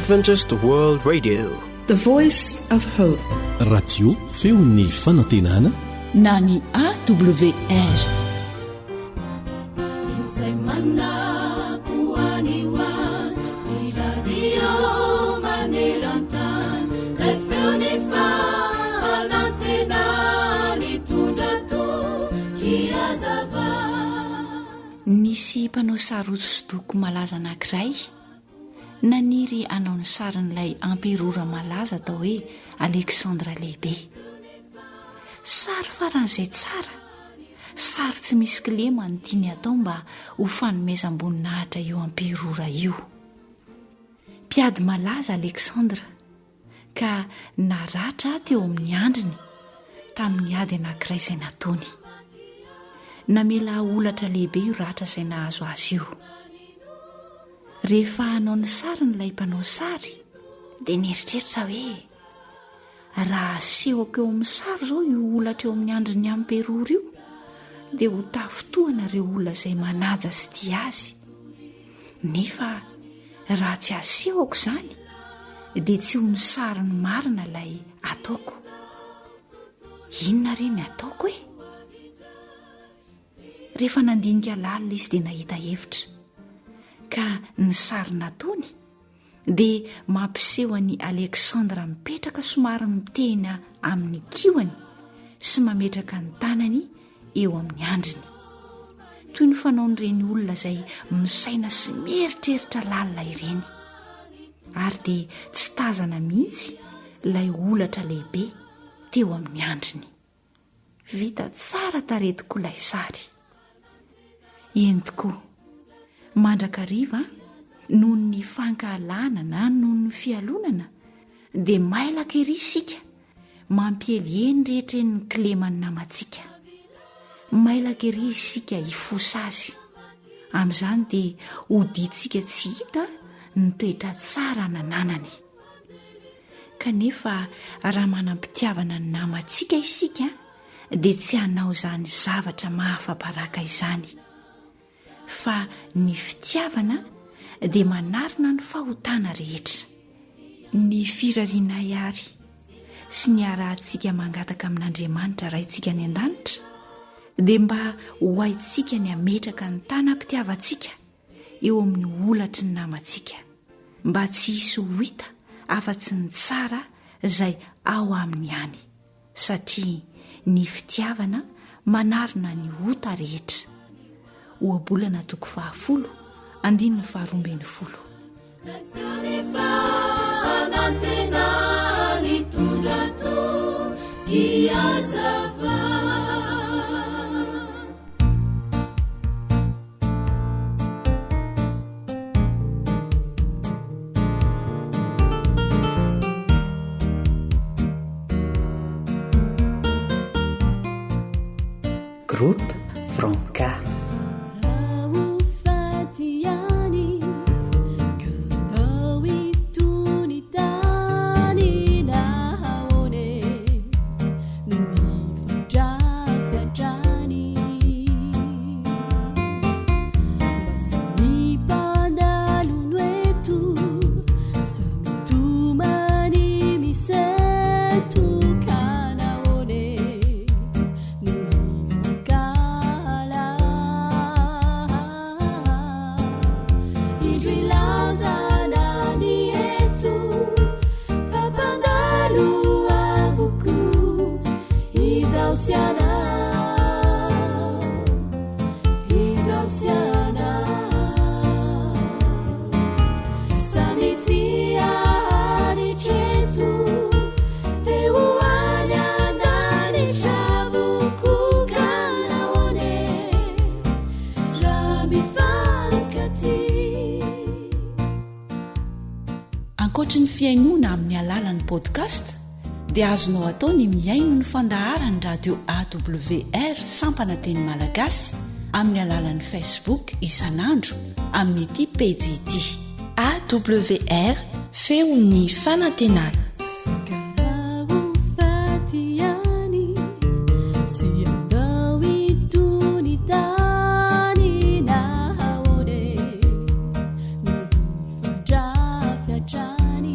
Adventist World Radio, the voice of hope. Radio feon'ny fanantenana na ny AWR. Nisy mpanao sary hosodoko malaza anankiray naniry anao ny sarin'ilay amperora malaza atao hoe Alexandra lehibe. Sary faran'izay tsara, sary tsy misy kilema ny tiany atao mba ho fanomezam-boninahitra io amperora io. Mpiady malaza Alexandra ka naratra teo amin'ny andriny tamin'ny ady anankiray izay nataony. Namela olatra lehibe io ratra izay nahazo azy io. Rehefa hanao ny sary n'ilay mpanao sary dia nieritreritra hoe raha asehoko eo amin'ny sary izao io olatra eo amin'ny andriny amperora io dia ho tafotoana ireo olona izay manaja sy tia azy. Nefa raha tsy asehoko izany dia tsy ho ny sary ny marina ilay ataoko. Inona re ny ataoko e? Rehefa nandinika lalina izy dia nahita hevitra ka ny sary nataony dia mampiseho an'i Alexandra mipetraka somary mitena amin'ny kihoany sy mametraka ny tanany eo amin'ny andriny, toy ny fanaon'ireny olona izay misaina sy mieritreritra lalina ireny. Ary dia tsy tazana mihitsy ilay olatra lehibe teo amin'ny andriny. Vita tsara taretiko ilay sary. Eny tokoa, mandrakariva noho ny fankahalana na noho ny fialonana dia mailaka ery isika mampielieny rehetra ny kileman'ny namantsika. Mailaka ery isika hifosa azy. Amin'izany dia hoditsika tsy hita ny toetra tsara nananany. Kanefa raha manam-pitiavana ny namantsika isika dia tsy hanao izany zavatra mahafabaraka izany. Fa ny fitiavana dia manarona ny fahotana rehetra, ny firariana ihary sy ny arahantsika mangataka amin'Andriamanitra raintsika ny an-danitra dia mba ho haintsika ny ametraka ny tanam-pitiavantsika eo amin'ny olatry ny namantsika, mba tsy hisy ho hita afa-tsy ny tsara izay ao aminy ihany, satria ny fitiavana manarona ny ota rehetra. Oabolana 10 andininy 12. Groupe Franca. Ankoatra ny fiainoana amin'ny alalan'ny podcast dia azonao atao ny miaino ny fandaharany radio AWR sampana teny malagasy amin'ny alalan'ny Facebook isanandro amin'ny ity page ity AWR feon'ny fanantenana. Johnny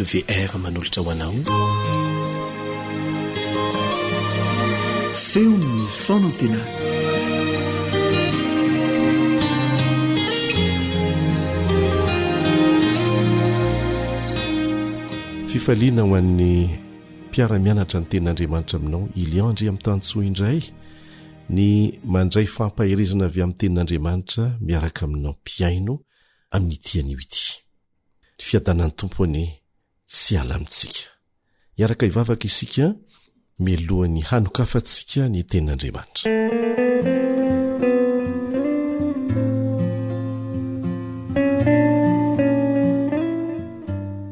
WR manolotra ho anao feony fonantena fifaliana ho an'ny mpiara-mianatra ny tenin'Andriamanitra aminao iliandry amin'ny tantsoa indray ny mandray fampahirizana avy amin'ny tenin'Andriamanitra miaraka aminao mpiaino amin'ny tian'io ity ny fiadanan'ny tompony tsy ala amintsika iaraka ivavaka isika mialohan'ny hanokafantsika ny tenin'Andriamanitra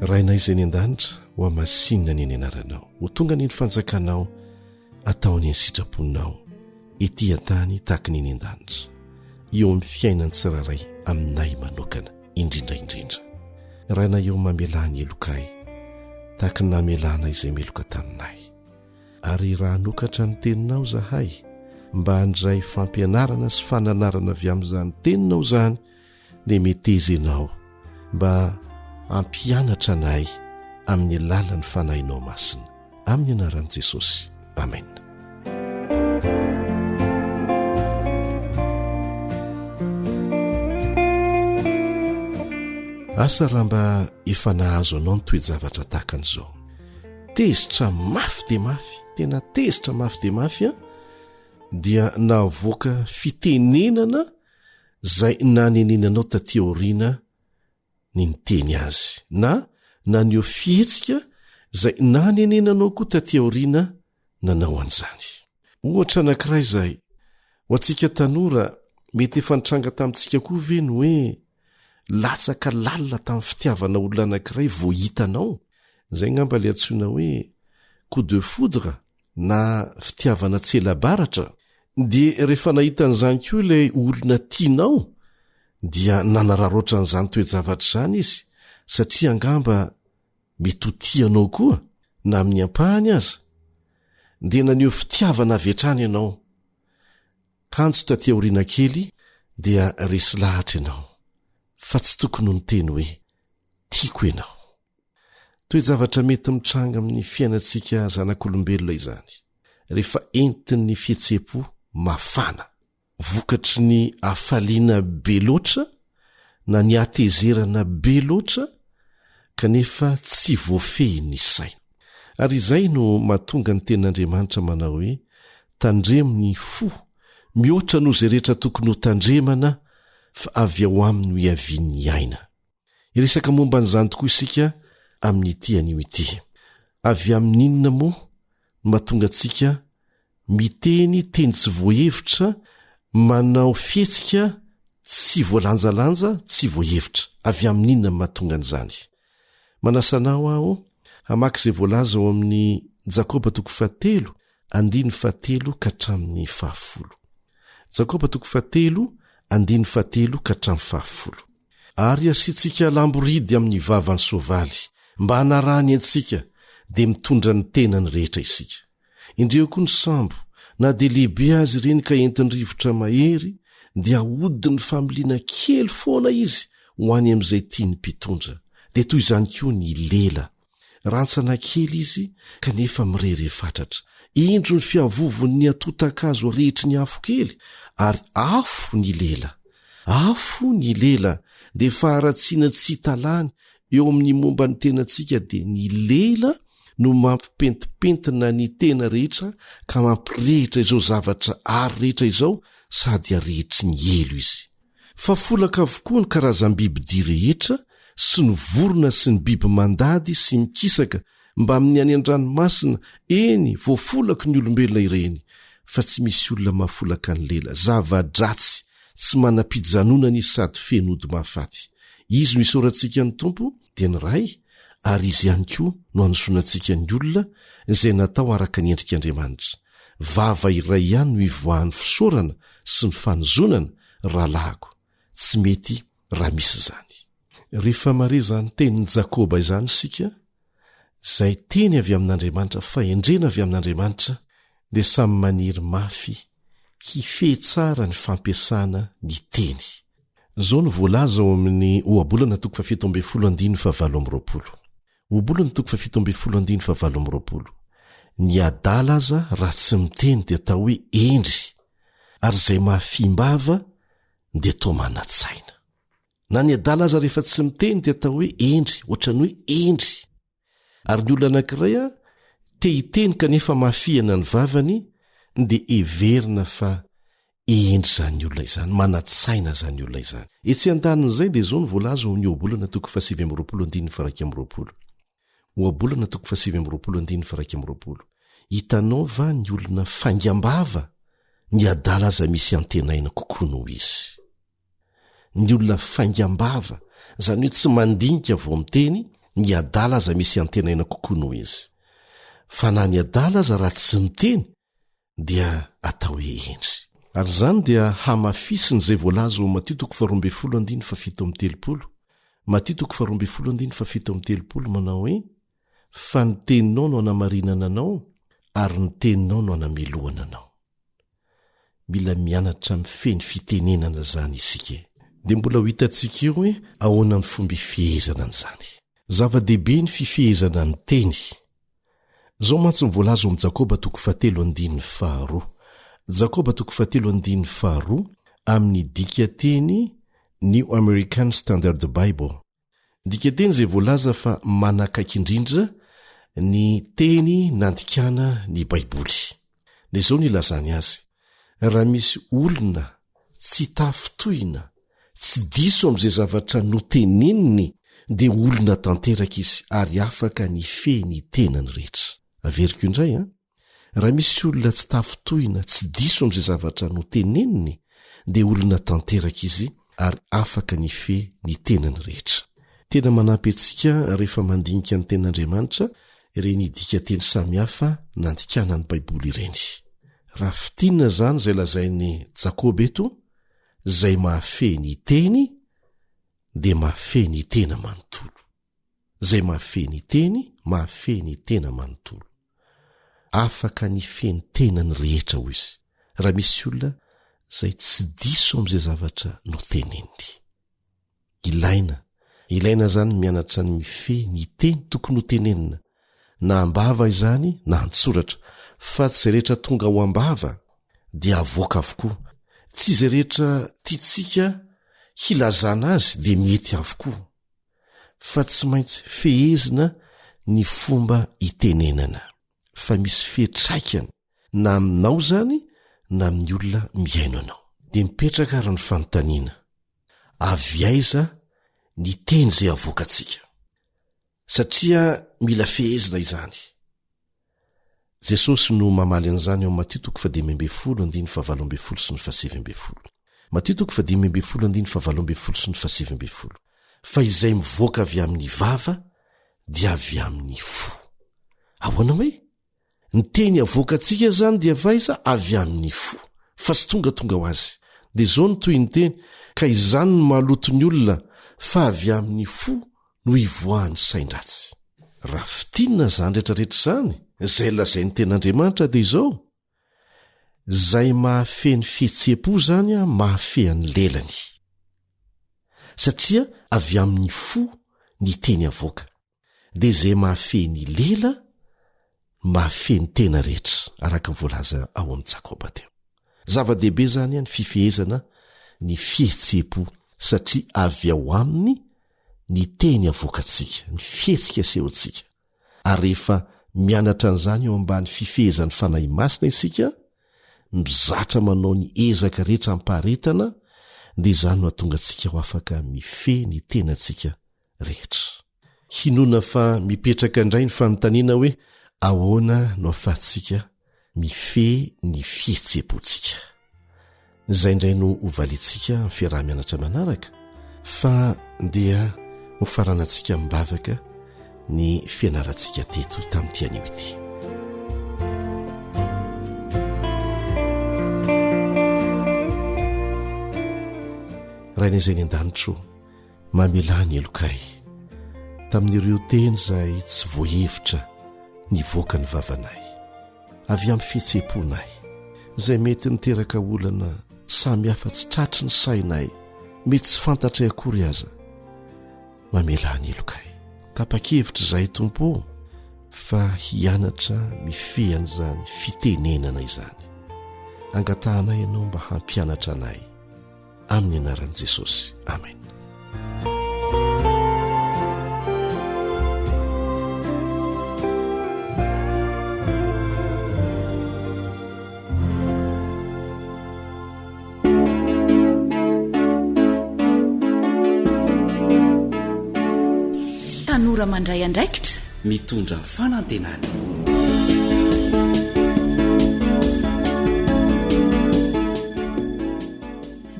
rainay izay ny an-danitra ho amasinina ny eny anaranao ho tonga ny fanjakanao ataony ny sitraponinao ety an-tany tahaka ny eny an-danitra eo amin'ny fiainany tsiraray aminay manokana indrindraindrindra rainay eo mamelany elokay tahaka ny namelana izay meloka taminay ary raha nokatra ny teninao zahay mba handray fampianarana sy fananarana avy amin'izany teninao zany dia meteza ianao mba ampianatra anay amin'ny alalan'ny fanahinao masina amin'ny anaran'i Jesosy amen. Asa raha mba efa nahazo anao ny toe-javatra tahaka an'izao tezitra mafy dia mafy tena tezitra mafy dia mafy dia navoaka fitenenana zay nanenenanao taty aoriana ny niteny azy na naneo fihetsika zay nanenenanao koa taty aoriana nanao an'izany. Ohatra anankiray izay ho antsika tanora mety efa nitranga tamintsika koa ve ny hoe latsaka lalina tamin'ny fitiavana olona anankiray vao hitanao zay ngamba le antsoina hoe coup de foudre na fitiavana tselabaratra dia rehefa nahita an'izany koa ilay olona tianao dia nanararoatra an'izany toe-javatra izany izy satria angamba mety ho tianao koa na amin'ny ampahany aza dia naneo fitiavana avy hatrany ianao kanjo taty aoriana kely dia resy lahatra ianao fa tsy tokony ny teny hoe tiako ianao. Toe-javatra mety mitranga amin'ny fiainantsika zanak'olombelona izany rehefa entin'ny fihetsepo mafana vokatry ny afaliana be loatra na ny atezerana be loatra kanefa tsy voafehin'ny saina. Ary izay no mahatonga ny tenin'Andriamanitra manao hoe tandremo ny fo mihoatra noho izay rehetra tokony ho tandremana fa avy ao aminy ho iavian'ny aina. Iresaka momba n'izany tokoa isika amin'ny tian'io ity. Avy amin'inona moa no mahatonga antsika miteny teny tsy voahevitra manao fihetsika tsy voalanjalanja tsy voahevitra. Avy amin'inona mahatonga an'izany? Manasanao aho hamaky izay voalaza ao amin'ny Jakoba 3:17 ka hatramin'ny 10. Jakoba 3:17 ka hatramin'ny 10. Ary asiantsika lamboridy amin'ny vavany soavaly mba hanarany antsika dia mitondra ny tenany rehetra isika. Indreo koa ny sambo na dia lehibe azy ireny ka entin-drivotra mahery dia ahodiny familiana kely foana izy ho any amin'izay tia ny mpitondra. Dia toy izany koa ny lela, rantsana kely izy kanefa mirerefatratra. Indro ny fiavovon'ny atotakazo rehetry ny afo kely, ary afo ny lela. Afo ny lela dia faharatsiana tsy hitalany eo amin'ny momba ny tenantsika, dia ny lela no mampipentipentina ny tena rehetra ka mampirehitra izao zavatra ary rehetra izao, sady arehetry ny elo izy. Fa folaka avokoa ny karazam-bibidia rehetra sy ny vorona sy ny biby mandady sy mikisaka mba amin'ny any an-dranomasina, eny voafolaka ny olombelona ireny. Fa tsy misy olona mahafolaka ny lela, zava-dratsy tsy manam-pijanonany sady fenody mahafaty. Izy no isorantsika ny Tompo dia ny ray, ary izy ihany koa no hanosonantsika ny olona izay natao araka ny endrik'Andriamanitra. Vava iray ihany no ivoahan'ny fisaorana sy ny fanozonana rahalahako. Tsy mety raha misy izany. Rehefa mare izany tenin'ny Jakoba izany sika, izay teny avy amin'Andriamanitra, fa endrena avy amin'Andriamanitra, dia samy maniry mafy hifehy tsara ny fampiasana ny teny. Zao no voalaza ao amin'ny Ohabolana 17:17. Ohabolana 17:17. Ny adala aza raha tsy miteny dia atao hoe endry, ary izay mahafimbava dia atao manatsaina. Na ny adala aza rehefa tsy miteny dia atao hoe endry, ohatrany hoe endry. Ary ny olona anankiray te hiteny kanefa mahafihana ny vavany, dia everina fa endry zany olona izany, manatsaina zany olona izany. Etsy an-tanin'izay dia zao ny voalaza ao amin'ny Ohabolana 17:20. Ohabolana 17:20. Hitanao va ny olona faingam-bava, ny adala aza misy antenaina kokoa noho izy. Ny olona faingam-bava, izany hoe tsy mandinika vao miteny, ny adala aza misy antenaina kokoa noho izy. Fa na ny adala aza raha tsy miteny dia atao hoe endry. Ary zany dia hamafisiny izay voalaza ao Matteo 12:17. Matteo 12:17 manao hoe: fa ny teninao no hanamarinana anao, ary ny teninao no hanamelohana anao. Mila mianatra mifeny fitenenana zany isika. Dia mbola ho hitantsika eo hoe ahoana ny fomba ifehezana an'izany. Zava-dehibe ny fifehezana ny teny. Zao mantsy ny voalaza ao amin'ny Jakoba 3:2. Jakoba 3:2 amin'ny dikateny New American Standard Bible. Dikateny izay voalaza fa manakaiky indrindra ny teny nandikana ny Baiboly. Dia izao ny ilazany azy: raha misy olona tsy tafitohina, tsy diso amin'izay zavatra noteneniny, dia olona tanteraka izy ary afaka ny fe ny tenany rehetra. Averiko indray raha misy olona tsy tafitohina, tsy diso amin'izay zavatra noteneniny, dia olona tanteraka izy ary afaka ny fe ny tenany rehetra. Tena manampy antsika rehefa mandinika ny ten'Andriamanitra ireny dikateny samihafa nandikana ny Baiboly ireny. Raha fitinina zany izay lazainy Jakoba eto, izay mahafe ny teny, dia mahafe ny tena manontolo. Izay mahafe ny teny, mahafe ny tena manontolo. Afaka ny fe ny tenany rehetra hoy izy. Raha misy olona izay tsy diso amin'izay zavatra noteneniny. Ilaina zany mianatra ny mife ny teny tokony hotenenina, na ambava izany na antsoratra. Fa tsy izay rehetra tonga ho ambava dia avoaka avokoa. Tsy izay rehetra tiantsika hilazana azy dia mety avokoa. Fa tsy maintsy fehezina ny fomba hitenenana. Fa misy fetraikany na aminao zany na amin'ny olona miaino anao. Dia mipetraka ary ny fanontaniana: avy aiza ny teny izay avoakantsika? Satria mila fehezina izany. Jesosy no mamaly an'izany ao Matteo 5:17. Matteo 5:17. Fa izay mivoaka avy amin'ny vava dia avy amin'ny fo. Ahoana hoe? ny teny avoakantsika zany dia vaiza avy amin'ny fo fa tsy tongatonga ho azy dia zao ny toy ny teny ka izany no mahaloto ny olona fa avy amin'ny fo no ivoahan'ny saindratsy. Raha fitinina zany rehetrarehetra zany izay lazay ny ten'Andriamanitra dia izao: izay mahafeny fihetseham-po zany a mahafehan'ny lelany, satria avy amin'ny fo ny teny avoaka, dia izay mahafeny lela mahafeny tena rehetra, araka ny voalaza ao amin'ny Jakoba teo. Zava-dehibe zany a ny fifehezana ny fihetseham-po, satria avy ao aminy ny teny avoakantsika, ny fihetsika sehoantsika. Ary rehefa mianatra an'izany eo ambany fifehezan'ny fanahy masina isika, mizatra manao ny ezaka rehetra ampaharetana, dia izany no hatonga antsika ho afaka mifehy ny tenantsika rehetra. Hinona fa mipetraka indray ny fanontaniana hoe ahoana no ahafahantsika mifehy ny fihetseham-pontsika. Izay indray no hovalintsika ny fiarah-mianatra manaraka, fa dia ho faranantsika mibavaka ny fianarantsika teto tamin'ity anio ity. Rain'izay ny an-danitro mamelany elokay tamin'ireo teny izay tsy voahevitra nivoaka ny vavanay avy amin'ny fihetseham-ponay, izay mety niteraka olana samy hafa tsy tratry ny sainay, mety tsy fantatray akory aza. Mamelany elokay, tapa-kevitra izay Tompo, fa hianatra mifehan'izany fitenenana izany. Angatahanay ianao mba hampianatra anay, amin'ny anaran'i Jesosy. Amen. Tanora mandray andraikitra mitondra fanantenana.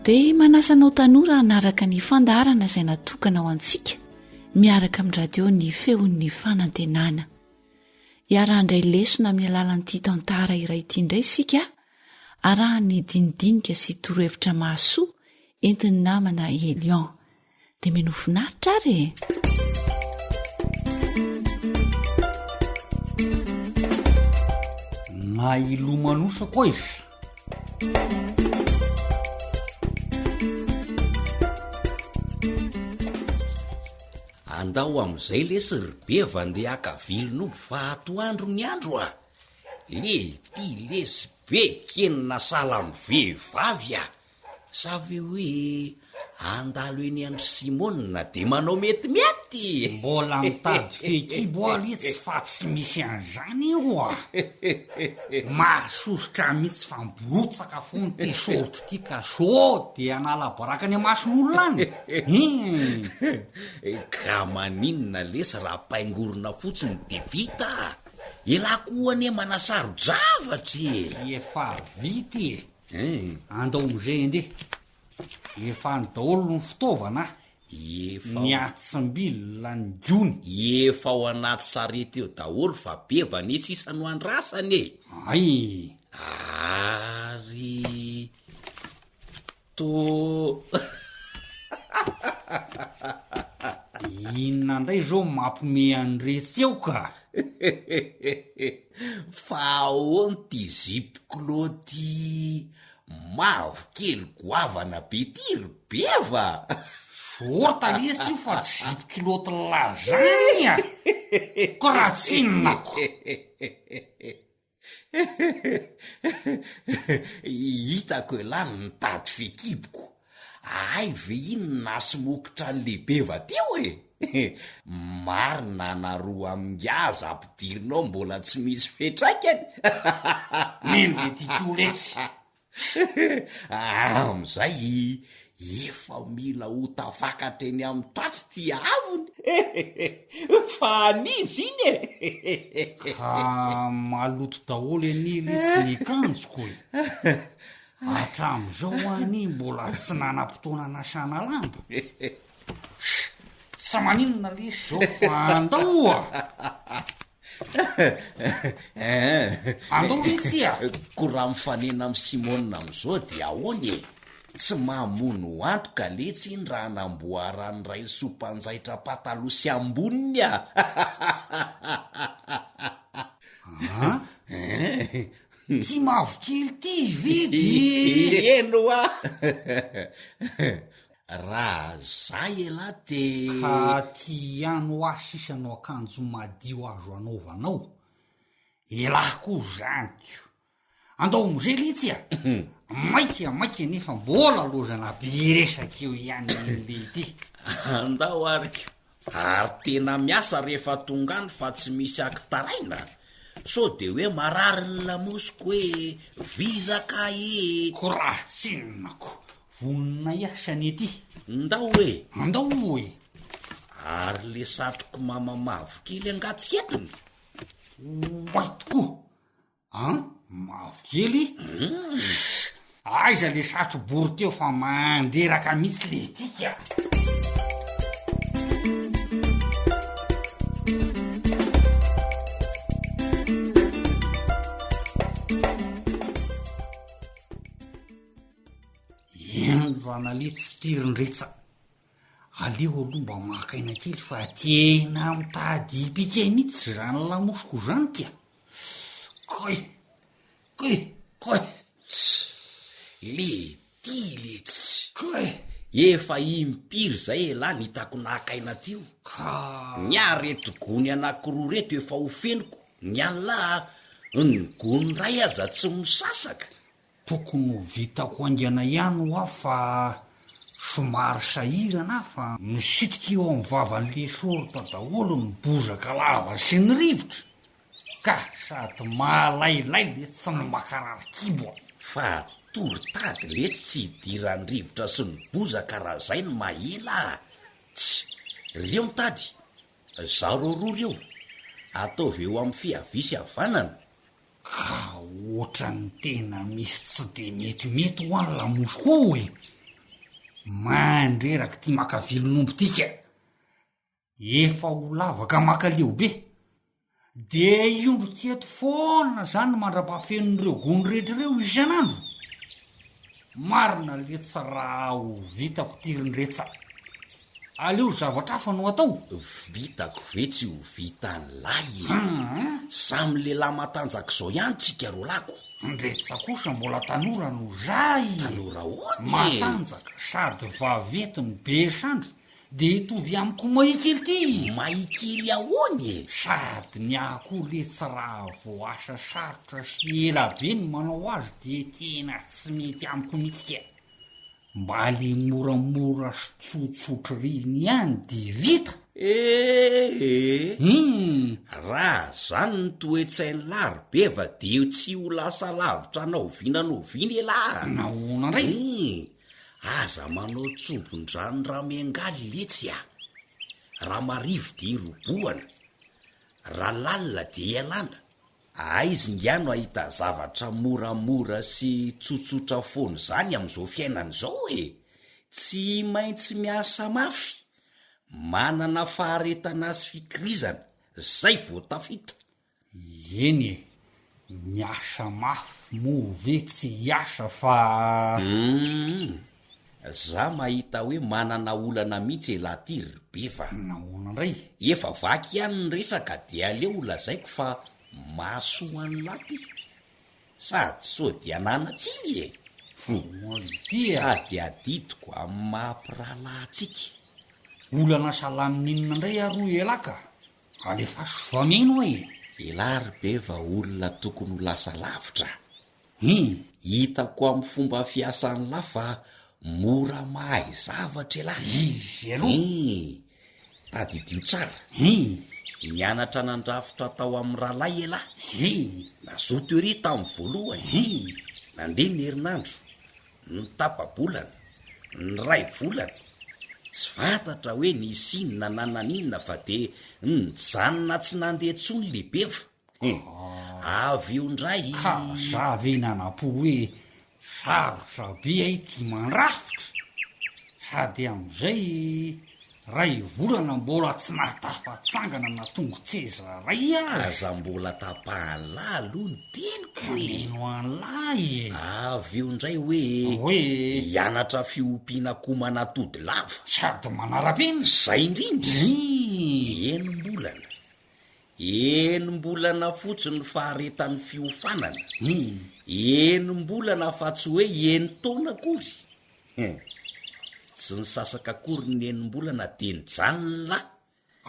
dia manasanao tanora hanaraka ny fandaharana izay natokana ho antsika miaraka amin'ny radio ny feon'ny fanantenana. Iarahandray lesona amin'ny alalan'ity tantara iray ity indray isika, arahany dinidinika sy torohevitra mahasoa entin'ny namana Elion. Dia menofinaritra ary e! Na ilomanosa koa izy. Andao amin'izay lesy ribeva andeha akavily nombo fa atoandro ny andro a. Le ty lesy be kenina sala amin'ny vehivavy a. Savy hoe andalo eny andry Simona dia manao metimety. Mbola mitady fekibo ali tsy fa tsy misy an'izany io a. Mahasosotra mihitsy fa mborotsaka fony ty sorty ty ka so dia anala baraka ny mason'olona any. Ka maninona lesy raha paingorona fotsiny dia vita. Elako ane manasaro-javatra. Efa vity andao am'izay andeha. Efa ny daholo ny fitaovana, ny atsimbilina ny jony. Efa ao anaty sarety eo daholo fa beva nisy isany ho andrasany. Ay, ary to inona indray zao mampome an'iretsy eo ka. Fa ahoany ty zipy-kilôty mavokely goavana be ty ribeva. Sorta lesy io fa zipy-kilôty lazany a. Ko raha tsinonako. Hitako elany nitady fekiboko. Ay ve iny nasomokotra an'le beva teo e. Marina naroa amin'ngaza ampidirinao mbola tsy misy fetraikany. Nendry ty koletsy. Am'izay efa mila ho tafakatra eny amin'ny tatry ty avony. Fa anizy iny e. Ka maloto daholo eniletsy ny kanjoko e. Hatram'izao any mbola tsy nanam-potoana nasana lamba. Tsy maninona lesy zao fa andao a. andao letsy a ko raha mifanena amy Simona am'izao dia ahoany e tsy mamono antoka letsy iny raha namboarany ray sompanjaitra pataloha sy amboniny a ty mavokely ty vidy eno a raha zay ela te ka ty ano asisanao akanjo madio azo anaovanao elako zanyko andao am'zay letsy a maika nefa mbola lozana be resaka eo ihany le ty andao ariko ary tena miasa rehefa tonga any fa tsy misy akitaraina so de hoe marary ny lamosiko hoe vizaka e ko raha tsinonako vonina iasany ety ndao hoe andao hoe ary le satroko mamamavokely angatsika etiny waitoko mavokely aiza le satro bory teo fa mandreraka mihitsy le tika enjana le tsy tirindretsa aleo aloha mba makaina kely fa tena mitady ipika mihitsy zany lamosiko zany ka koy le ty letsy koy efa impiry zay ela nitako nakaina tio ka ny areto gony anakiroa reto efa ho feniko ny an'laha ny gony ray aza tsy misasaka tokony ho vitako angana ihany ho a fa somary sahirana fa misitrika eo amin'ny vavan'le sorota daholo ny bozaka lava sy ny rivotra ka sady mahalailay le tsy ny makararikibo fa toritady letsy tsy hidirany rivotra sy ny bozaka raha zay ny mahela tsy reo mitady zaro roa reo ataovy eo amin'ny fiavisy havanana ka oatra ny tena misy tsy de metimety ho any lamosy koa hoe mandreraka ty makavilonombo tika efa ho lavaka makaleo be de iondro keto foana zany mandra-pahafenon'ireo gony rehetrareo isan'andro marina le tsy raha ho vitako tirindretsa aleo zavatra hafa no atao vitako ve tsy ho vitany lay samy lehilahy matanjaka zao ihany tsika ro lako ndretsa kosa mbola tanora no zay tanora hoany matanjaka sady vavetiny be sandry de tovy amiko maikely ty maikely ahoany e sady ny akoho le tsy raha voasa sarotra sy ela be ny manao azy de tena tsy mety amiko mihitsika mba le moramora sy tsotsotrariny ihany de vita raha zany ny toetsainy lary be va de eo tsy ho lasa lavitra anao vinanaoviny elahy nahoana ndray aza manao tsombon-drano raha mengaly letsy a raha marivo de iroboana raha lalina de ialana aizy ngiano ahita zavatra moramora sy tsotsotra fony zany am'izao fiainana zao e tsy maintsy miasa mafy manana faharetana sy fikirizana zay vo tafita eny e miasa mafy move tsy hiasa fa za mahita hoe manana olana mihitsy elatyry be fa nahoana ndray efa vaky ihany ny resaka de aleo olazaiko fa masoany laty sady so di anana tsiny e sady adidiko amin'ny mahampirahalahtsika olana salamin'inona ndray aroa elaka alefa sovameno e elary be va olona tokony ho lasa lavitra hitako amin'ny fomba fiasany lafa mora mahay zavatra elahy izy aloha tadidio tsara mianatra nandrafitra tao amin'ny rahalahy elahy nazoto ery tamin'ny voalohany nandeha ny herinandro ny tapa-bolana ny ray volana tsy fantatra hoe ny isinona nanan'inona fa de nijanona tsy nandeha tsony lehibefa avy eo ndray ka zavy nanam-po hoe sarotra be ay ty mandrafitra sady am'izay ray volana mbola tsy natafatsangana na tongo tseza ray aza mbola tapahany lahy aloha ny teniko eno an'lahy e avy eo indray hoe hianatra fiompiana komana tody lava sady manara-pena zay indrindra enim-bolana fotsiny faharetan'ny fiofanana enim-bolana fa tsy hoe eni-taona akory tsy ny sasaka akory ny enim-bolana de ny janona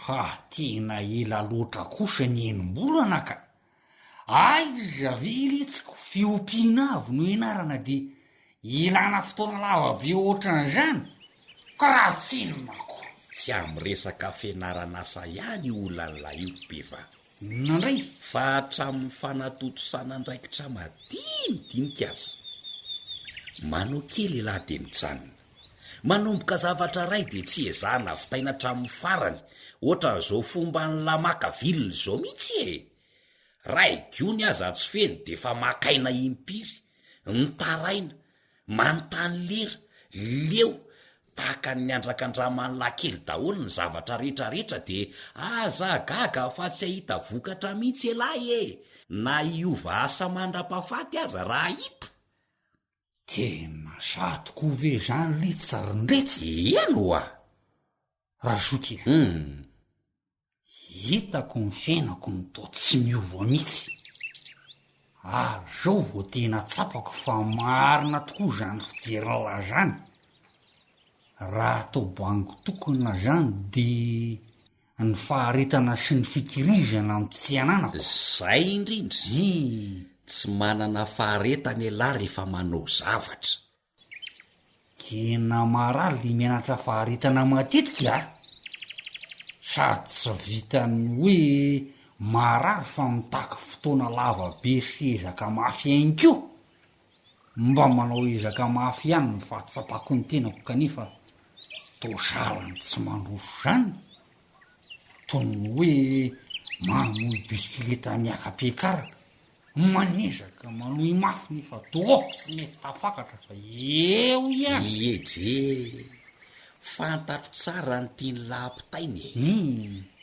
ka tena ela loatra kosa ny enim-bolana ka aiza ve iletsiko fiompiana avy no ianarana de ilana fotoana lavabe ohatran'izany ka raha tsinonako tsy am'resaka fianarana asa ihany olan'la io beva nandray fa hatramin'ny fanatoto sanandraikitra madinidinika aza manao kely lahy de mijanona manomboka zavatra ray de tsy ezahana vitaina hatramin'ny farany ohatran'izao fomba ny lamaka vilona zao mihitsy ray giony aza tsy feny de fa makaina impiry nitaraina manontany lera leo tahaka ny andrakandramany lakely daholo ny zavatra rehetrarehetra de aza gaga fa tsy ahita vokatra mihitsy elahy na iova asa mandra-pahafaty aza raha hita tena satoko ve zany le tsarindretsy iano raha soky hitako ny fiainako ny to tsy miova mihitsy zao vo tena tsapako fa marina tokoa zany fijerynla zany raha atao bango tokona zany de ny faharetana sy ny fikirizana no tsy ananako zay indrindra tsy manana faharetana elahy rehefa manao zavatra tena maraly mianatra faharetana matetika sady tsy vitany hoe marary fa mitaky fotoana lava be sy ezaka mafy ainy ko mba manao ezaka mafy ihany ny fahatsapako ny tenako kanefa tosalany tsy mandroso zany toy ny hoe mamoy bisikileta miaka-piakaraka manezaka manohy mafy nefa doa tsy mety tafakatra fa eo ihany edre fantatro tsara ny tiany lahampitainy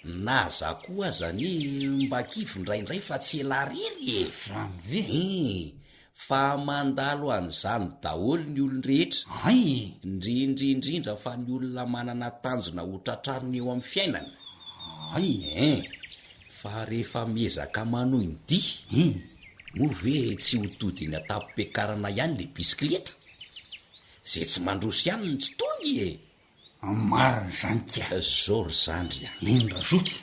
naza koa zany mba kivondraindray fa tsy elariry zany ve fa mandalo an'izany daholo ny olon-drehetra indrindrindrindra fa ny olona manana tanjona ho tratrariny eo amin'ny fiainana fa rehefa miezaka manohy ny di mo ve tsy ho tody ny atapom-piakarana ihany le bisikileta zay tsy mandroso ihany ny tsy tongy marina zany ka zao ry zandry indra zoky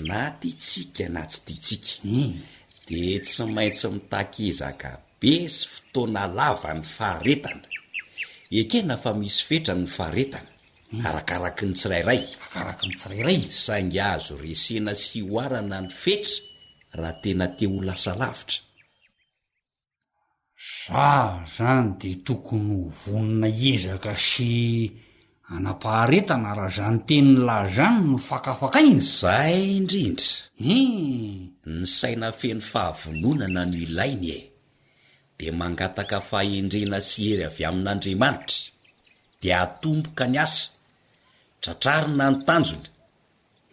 na tiatsika na tsy tiatsika de tsy maintsy mitakizaka be sy fotoana lava ny faharetana ekena fa misy fetra ny faharetana arakaraky ny tsirairay saingy azo resena sy hoarana ny fetra raha tena te ho lasa lavitra zany de tokony ho vonina ezaka sy anapaharetana raha zany teny lazany no fakafakaina zay indrindra ny saina feny fahavononana no ilainy de mangataka fahendrena sy hery avy amin'Andriamanitra de atomboka ny asa tratrarina ny tanjona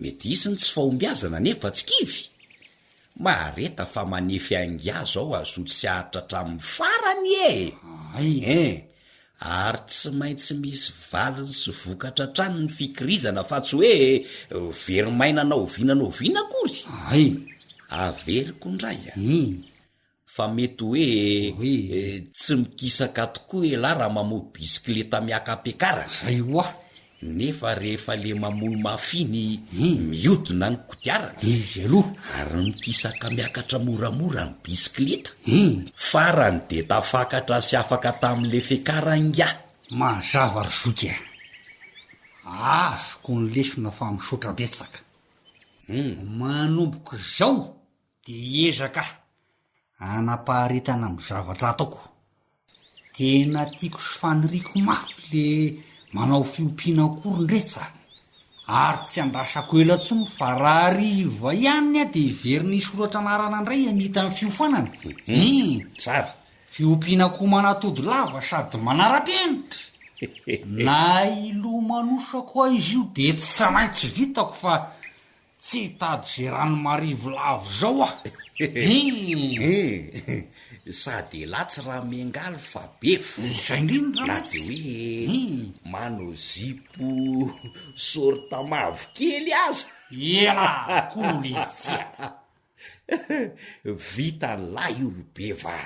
mety isiny tsy fahombiazana nefa tsy kivy mareta fa manefy aingazo ao azoto sy ahatra hatramin'ny farany ary tsy maintsy misy valiny sy vokatra trano ny fikirizana fa tsy hoe verimainana ovinana oviana akory averiko indray fa mety hoe tsy mikisaka tokoa elahy raha mamoy bisikileta miaka-piakarana zay hoa nefa rehefa le mamoy mafiny miodina ny kodiarana izy aloha ary mikisaka miakatra moramora ny bisikileta farany de tafakatra sy afaka tamin'le fiakaranga mazava ry zoky azoko ny lesona fa misotra betsaka manomboka zao de ezaka anapaharetana amin'ny zavatra ataoko tena tiako sy faniriko mafy le manao fiompiana akoryndretsa ary tsy andrasako elatsony fa raha riva ihany de iveriny soratra narana indray amita ny fiofanana tsara fiompiana ko manatody lava sady manara-penitra na ilomanosako a izy io de tsy samay tsy vitako fa tsy tady ze rano marivo lavo zao a sady latsy raha miangaly fa befo izay indrindra na de hoe manao zipo sorta mavo kely aza ela kolitsya vita lahy orobeva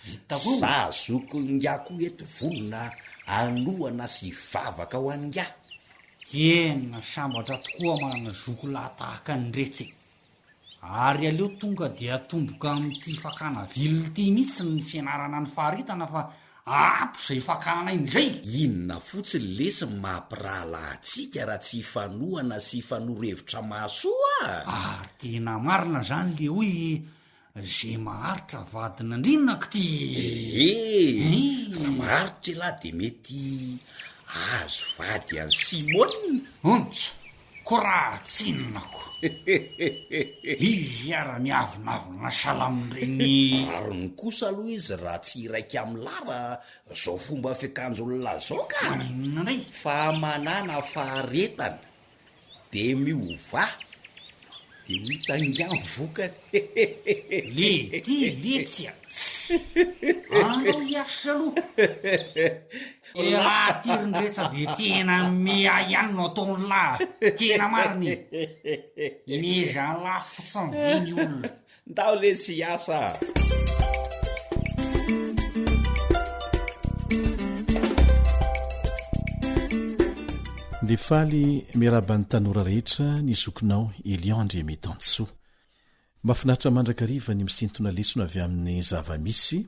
vita ko sa zoko ngako eto volona anoana sy vavaka ho an'nga tena sambatra tokoa manana zoko lahy tahaka ny retsy ary aleo tonga de atomboka amin'ity fakana viliny ity mihitsy ny fianarana ny faharitana fa ampy zay fakana iny zay inona fotsiny lesy mampirahalahy atsika raha tsy fanoana sy fanorohevitra mahasoa ary tena marina zany le hoe ze maharitra vadina ndrinako ty raha maharitra lahy de mety azo vady any simona ontso ko raha tsinonako izy ara miavonavona salamin'ireny ary ny kosa aloha izy raha tsy raika amin'ny lara zao fomba fiakanjolona zao ka inona ndray fa manana faharetana de miova de hoitangany vokany le ty letsya andao hiasa aloha raha tirindretsa de tena mea ihany no ataony lahy tena mariny meza lahy fotsiny veny olona ndao le sy hiasa de faly miarabany tanora rehetra ny zokinao Elion André Metansoa mahafinaritra mandrakariva ny misintona lesona avy amin'ny zava-misy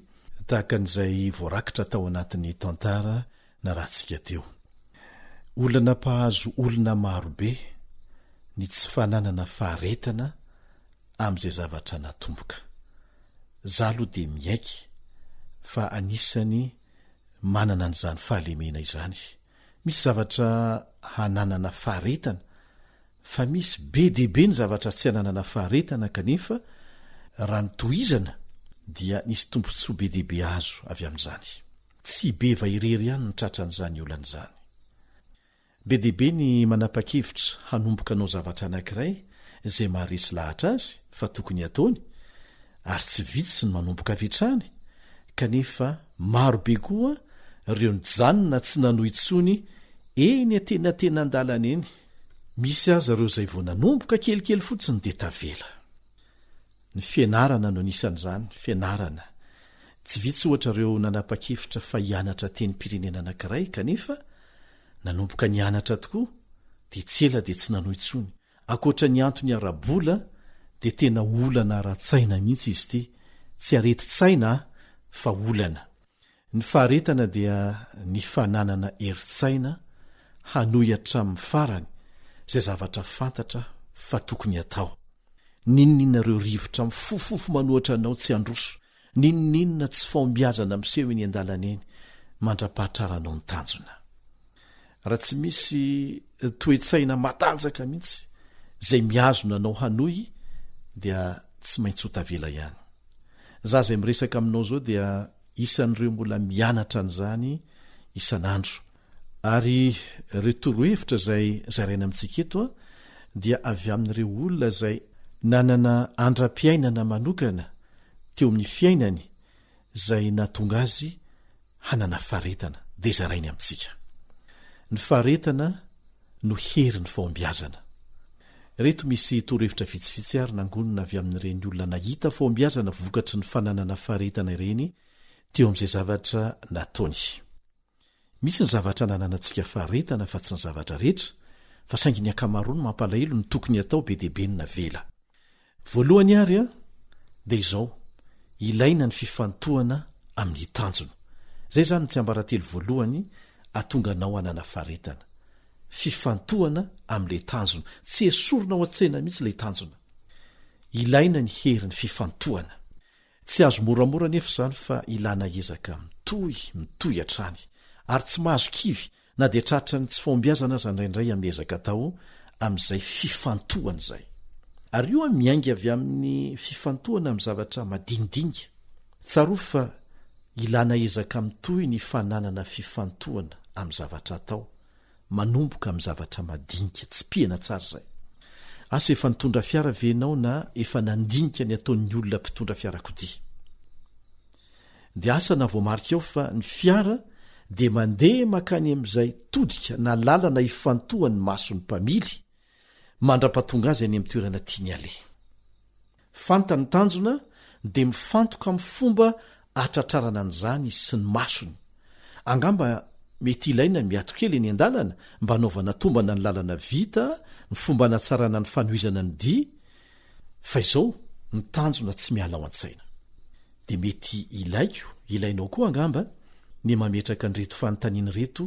tahaka an'izay voarakitra tao anatin'ny tantara na rahantsika teo olana mpahazo olona marobe ny tsy fananana faharetana amin'izay zavatra natomboka zalo de miaiky fa anisany manana an'izany fahalemena izany misy zavatra hananana faharetana fa misy be debe ny zavatra tsy hananana faharetana kanefa raha nytohizana dia nisy tompontsoa be debe azo avy amin'izany tsy be vairery ihany ny tratran'izany olan'izany be debe ny manapa-kevitra hanomboka anao zavatra anankiray izay maharesy lahatra azy fa tokony ataony ary tsy vitsy ny manomboka avetrany kanefa marobe koa ireo nijanona tsy nanohy intsony eny atenatena an-dalana eny misy aza ireo izay vao nanomboka kelikely fotsiny de tavela ny fianarana no anisan'izany fianarana tsy vitsy ohatra ireo nanapa-kevitra fa hianatra teny pirenena anankiray kanefa nanomboka ny anatra tokoa de tsy ela de tsy nanohy intsony akoatra ny antony arabola de tena olana ara-tsaina mihitsy izy ity tsy areti-tsaina fa olana ny faharetana dia ny fananana eritsaina hanohy hatramin'ny farany zay zavatra fantatra fa tokony atao ninoninareo rivotra mifofofo manohatra anao tsy androso ninoninona tsy faombiazana miseho eny an-dalana eny mandra-pahatraranao ny tanjona raha tsy misy toetsaina matanjaka mihitsy zay miazona anao hanohy dia tsy maintsy ho tavela ihany za zay miresaka aminao zao dia isan'ireo mbola mianatra an'izany isan'andro ary reo torohevitra zay zaraina amintsika eto a dia avy amin'ireo olona zay nanana andram-piainana manokana teo amin'ny fiainany zay natonga azy hanana faharetana de zarainy amintsika ny faharetana no hery ny faombiazana reto misy torohevitra vitsivitsy ary nangonina avy amin'ireny olona nahita faombiazana vokatry ny fananana faharetana ireny teo amin'izay zavatra nataony misy ny zavatra nananantsika faharetana fa tsy ny zavatra rehetra fa saingy ny akamaroany mampalahelo ny tokony atao be debe ny navela voalohany ary a de izao ilaina ny fifantohana amin'ny tanjona zay zany tsy ambaratelo voalohany atonga anao anana faharetana fifantohana amin'le tanjona tsy esorona ao an-tsaina mihitsy le tanjona ilaina ny hery ny fifantohana tsy azo moramora nefa zany fa ilana ezaka mitohy hatrany ary tsy mahazo kivy na de tratra ny tsy faombiazana aza indraindray amin'ny ezaka atao amin'izay fifantohana izay ary io a miaingy avy amin'ny fifantohana amin'ny zavatra madinidinga tsaroa fa ilana ezaka mitohy ny fananana fifantohana amin'ny zavatra atao manomboka amin'ny zavatra madinika tsy pihana tsara zay asa efa nitondra fiara venao na efa nandinika ny ataon'ny olona mpitondra fiarakodia dia asa na voamarika ao fa ny fiara dia mandeha makany amin'izay todika na lalana ifantohan'ny mason'ny mpamily mandra-patonga azy any amin'ny toerana tiany ale fantany tanjona dia mifantoka amin'ny fomba atratrarana an'izany sy ny masony angamba mety ilaina miatokely ny an-dalana mba naovana tombana ny lalana vita ny fomba natsarana ny fanohizana ny dia fa izao ny tanjona tsy miala ao an-tsaina dia mety ilainao koa angamba ny mametraka nyreto fanontaniany reto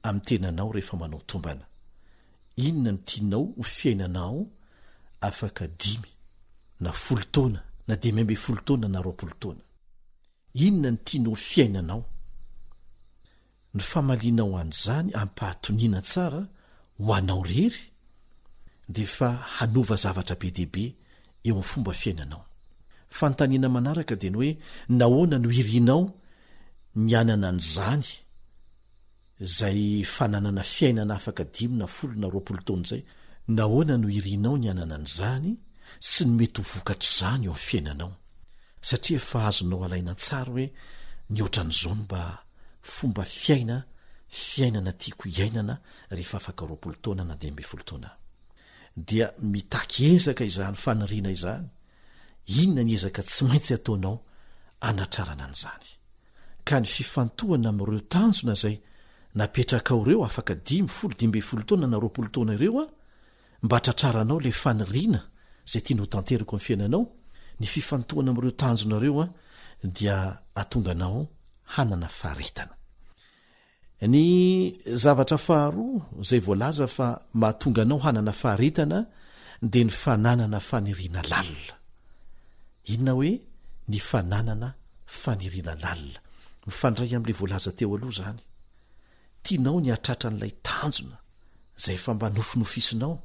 amin'ny tenanao rehefa manao tombana inona ny tianao ho fiainanao afaka 5 na 10 taona na 10 taona na 20 taona inona ny tianao fiainanao ny famalianao an'izany ampahatoniana tsara ho anao rery dia fa hanova zavatra be dehibe eo amin'ny fomba fiainanao fanontaniana manaraka dia ny hoe nahoana no irianao ny anana an'izany zay fananana fiainana afaka 5 na 10 na 20 taona zay nahoana no irianao ny anana an'izany sy ny mety ho vokatra izany eo amin'ny fiainanao satria fa azonao alaina tsara hoe ny ohatran'izao mba fomba fiainana tiako iainana rehefa afaka 20 taona na 10 taona dia mitaky ezaka izany faniriana izany inona ny ezaka tsy maintsy ataonao anatrarana an'izany ka ny fifantohana amin'ireo tanjona zay napetraka ao ireo afaka 10 10 taona na 20 taona ireo a mba tratraranao le faniriana zay tianao tanteriko amin'ny fiainanao ny fifantohana amin'ireo tanjona ireo a dia atonganao hanana faharetana ny zavatra faharoa zay voalaza fa mahatonga anao hanana faharetana dia ny fananana faniriana lalina inona hoe ny fananana faniriana lalina mifandray amin'ilay voalaza teo aloha zany tianao ny atratra n'ilay tanjona zay efa mba nofinofisinao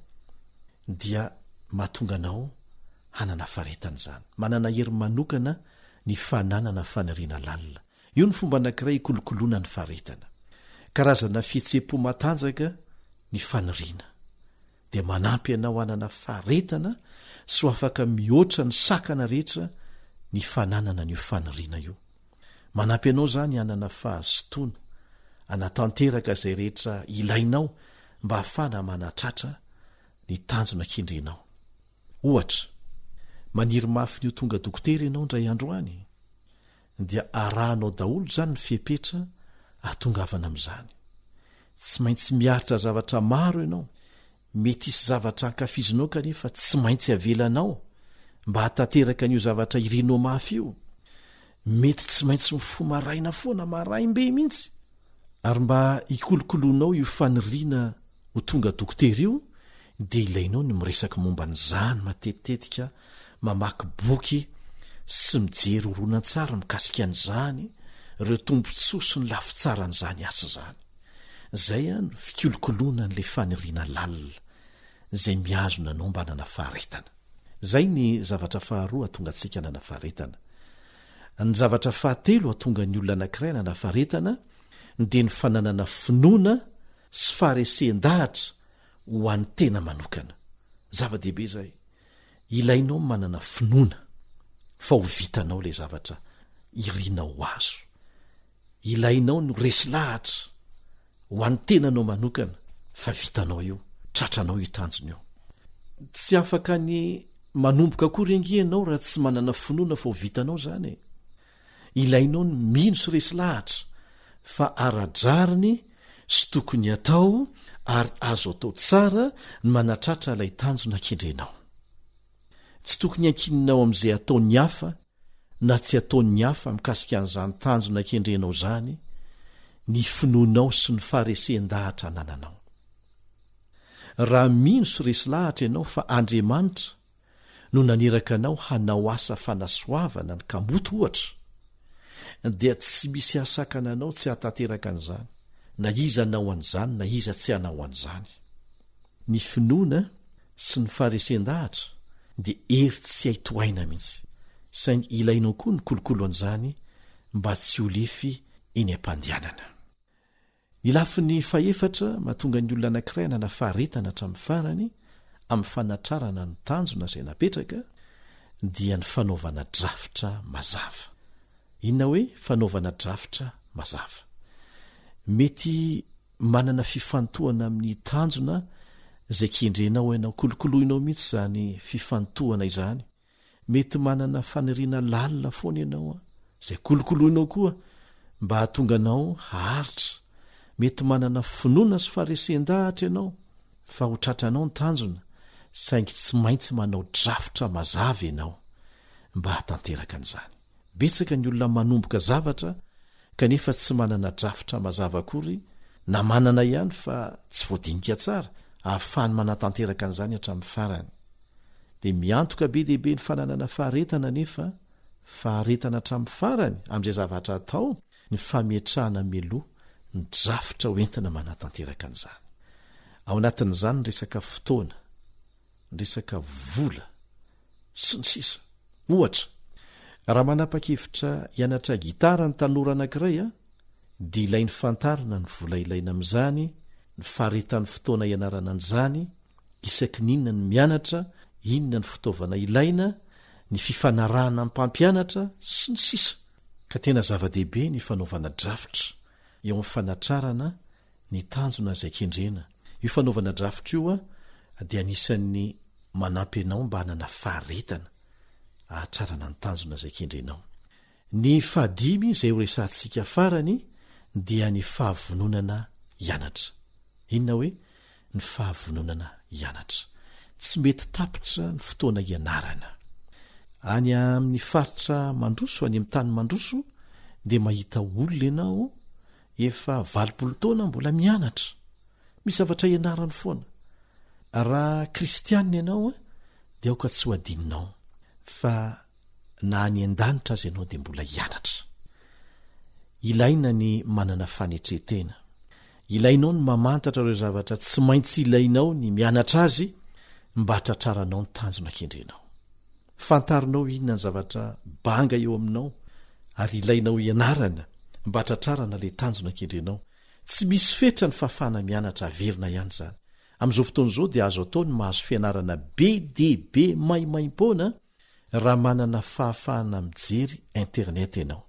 dia mahatonga anao hanana faharetana izany manana hery manokana ny fananana faniriana lalina io ny fomba anankiray ikolokoloana ny faharetana karazana fihetsepo matanjaka ny faniriana dia manampy ianao hanana faharetana sy ho afaka mihoatra ny sakana rehetra ny fananana n'io faniriana io manampy ianao zany hanana fahazotoana anatanteraka izay rehetra ilainao mba hafana manatratra ny tanjona kendrenao ohatra maniry mafy nio tonga dokotera ianao ndray andro any dia arahanao daholo zany ny fiepetra atongavana amin'izany tsy maintsy miaritra zavatra maro ianao mety isy zavatra hankafizinao kanefa tsy maintsy avelanao mba hatanteraka n'io zavatra irianao mafy io mety tsy maintsy mifomaraina foana maraim-be mihitsy ary mba hikolokoloanao io faniriana ho tonga dokotera io dia ilainao ny miresaka momba n'izany matetitetika mamaky boky sy mijery horonan-tsara mikasika an'izany ireo tombontsoa sy ny lafi tsara n'izany asa zany zay a no fikolokoloana n'lay faniriana lalina zay miazona anao mba nana faharetana zay ny zavatra faharoa atonga antsika nana faharetana ny zavatra fahatelo atonga ny olona anankiray nana faharetana dia ny fananana finoana sy faharesen-dahatra ho an'ny tena manokana zava-dehibe zay ilainao manana finoana fa ho vitanao lay zavatra irianao azo ilainao no resy lahatra ho an'ny tenanao manokana fa vitanao io tratranao io tanjona io tsy afaka ny manomboka kory angianao raha tsy manana finoana fa ho vitanao zany ilainao ny mino sy resy lahatra fa aradrariny sy tokony atao ary azo atao tsara ny manatratra ilay tanjona kendrenao tsy tokony ankininao amin'izay ataon'ny hafa na tsy ataon'ny hafa mikasika an'izany tanjona kendrenao zany ny finoanao sy ny faharesen-dahatra nananao raha mino sy resy lahatra ianao fa Andriamanitra no naneraka anao hanao asa fanasoavana ny kamboto ohatra dia tsy misy asakana anao tsy hatanteraka an'izany na iza nao an'izany na iza tsy hanao an'izany ny finoana sy ny faharesen-dahatra dia ery tsy haitoaina mihitsy saingy ilainao koa ny kolokolo an'izany mba tsy ho lefy eny am-pandianana ny lafi ny faefatra mahatonga ny olona anankiray nana faharetana hatramin'ny farany amin'ny fanatrarana ny tanjona izay napetraka dia ny fanaovana drafitra mazava. Inona hoe fanaovana drafitra mazava? Mety manana fifantohana amin'ny tanjona izay kendrenao ianao, kolokoloinao mihitsy izany fifantohana izany. Mety manana faniriana lalina foana ianao izay kolokoloinao koa mba hahatonga anao haharitra. Mety manana finoana sy faharesen-dahatra ianao fa ho tratranao ny tanjona, saingy tsy maintsy manao drafitra mazava ianao mba hatanteraka an'izany. Betsaka ny olona manomboka zavatra kanefa tsy manana drafitra mazava akory, na manana ihany fa tsy voadinika tsara ahafahany manatanteraka an'izany hatramin'ny farany. Dia miantoka be dehibe ny fananana faharetana nefa faharetana hatramin'ny farany amin'izay zavatra atao ny fametrahana meloa ny drafitra hoentina manatanteraka an'izany. Ao anatin'izany ny resaka fotoana, ny resaka vola sy ny sisa. Ohatra, raha manapa-kevitra hianatra gitara ny tanora anankiray dia ilainy fantarina ny vola ilaina amin'izany, ny faharetan'ny fotoana ianarana an'izany, isaky ninona ny mianatra, inona ny fitaovana ilaina, ny fifanarahana amin'ny mpampianatra sy ny sisa. Ka tena zava-dehibe ny fanaovana drafitra eo amin'ny fanatrarana ny tanjona izay kendrena. Io fanaovana drafitra io dia anisan'ny manampy ianao mba hanana faharetana ahatrarana ny tanjona izay kendrenao. Ny fahadimy izay ho resantsika farany dia ny fahavononana hianatra. Inona hoe ny fahavononana hianatra? Tsy mety tapitra ny fotoana ianarana. Any amin'ny faritra mandroso, any amin'ny tany mandroso, dia mahita olona ianao efa 20 taona mbola mianatra, misy zavatra ianarany foana. Raha kristianina ianao dia aoka tsy ho adininao fa na any an-danitra azy ianao dia mbola hianatra. Ilaina ny manana fanetretena. Ilainao ny mamantatra ireo zavatra tsy maintsy ilainao ny mianatra azy mba hatratraranao ny tanjona kendrenao. Fantarinao inona ny zavatra banga eo aminao ary ilainao ianarana mba hatratrarana ilay tanjona kendrenao. Tsy misy fetra ny fahafahana mianatra averina ihany zany. Amin'izao fotoana izao dia azo atao ny mahazo fianarana be dehibe maimaim-poana raha manana fahafahana mijery internet ianao.